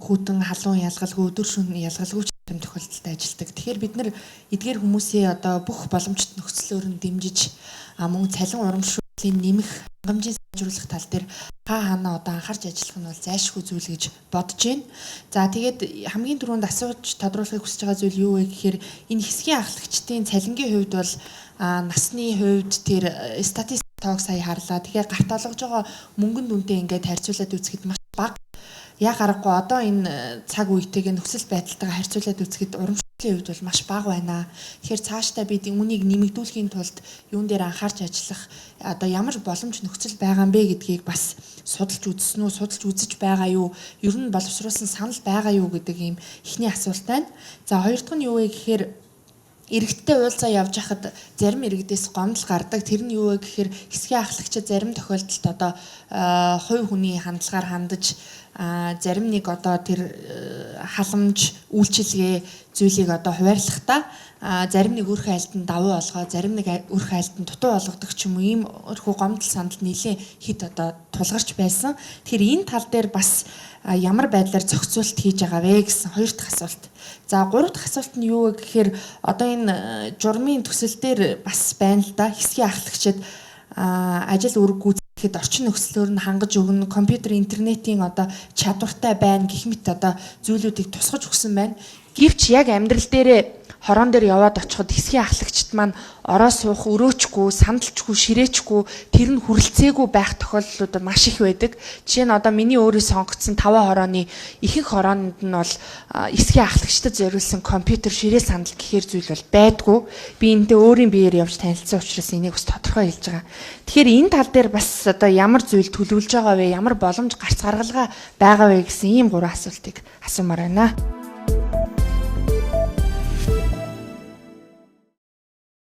хүйтэн халуун ялгалгүй өдөр шөнө ялгалгүй юм тохиолдолд ажилладаг. Тэгэхээр бид нар эдгээр хүмүүсийн одоо бүх боломжит нөхцлөөр нь дэмжиж мөн цалин урамшууллыг нэмэх хангамжийг сайжруулах тал дээр хаана одоо анхаарч ажиллах нь бол зайлшгүй зүйл гэж бодож байна. За тэгээд хамгийн түрүүнд асууж тодруулахыг хүсэж байгаа зүйл юу вэ гэхээр энэ хэсгийн ахлагчдын цалингийн хувьд бол насны хувьд тэр статистик тоог сая харлаа. Тэгэхээр гарт олгож байгаа мөнгөнд үнэтэй ингээд харьцуулаад үзэхэд маш бага. Яг аргагүй одоо энэ цаг үетэйг нөхцөл байдалтайгаа харьцуулаад үзэхэд урамшууллын хувьд бол маш бага байна. Тэгэхээр цаашдаа бид үүнийг нэмэгдүүлэхийн тулд юун дээр анхаарч ажиллах одоо ямар боломж нөхцөл байгаа юм бэ гэдгийг бас судалж үзсэн үү, судалж үзэж байгаа юу, ер нь боловсруулсан санал байгаа юу гэдэг ийм эхний асуулт байна. За хоёр дахь нь юу вэ гэхээр иргэдтэй уулзаа явж хахад зарим иргэдээс гомдол гардаг. Тэр нь юу вэ гэхээр хэсгийн ахлагчид зарим тохиолдолд одоо хувь хүний хандлагаар хандаж зарим нэг одоо тэр халамж үйлчилгээ зүйлийг одоо хуваарлахдаа зарим нэг өөрхөн айлтанд давуу олгоо, зарим нэг өөрхөн айлтанд дутуу олгодог ч юм уу ийм өрхөө гомдол сандал нэлээд хэд одоо тулгарч байсан. Тэгэхээр энэ тал дээр бас ямар байдлаар зохицуулт хийж байгаа вэ гэсэн хоёр дахь асуулт. За гурав дахь асуулт нь юу вэ гэхээр одоо энэ журмын төсөл дээр бас байна л да. Хэсгийн ахлагчид ажил үүрэг гүйцэтгэхэд орчин нөхцлөөр нь хангаж өгнө, компьютер, интернетийн одоо чадвартай байна гэх мэт одоо зүйлүүдийг тусгаж өгсөн байна. Гэвч яг амьдрал дээрээ хорон дээр яваад очиход хэсгийн ахлагчид маань ороо суух өрөөчгүй, сандалчгүй, ширээчгүй тэр нь хүрэлцээгүй байх тохиолдлууд маш их байдаг. Жишээ нь одоо миний өөрөө сонгогдсон 5 хорооны ихэнх хороонд нь бол хэсгийн ахлагчдад зориулсан компьютер, ширээ сандал гэхэр зүйл бол байдгүй. Би энэтэй өөрийн биеэр явж танилцсан учраас энийг бас тодорхой хэлж байгаа. Тэгэхээр энэ тал дээр бас одоо ямар зүйл төлөвлөж байгаа вэ? Ямар боломж гарц гаргалгаа байгаа вэ гэсэн ийм 3 асуултыг асуумаар байна.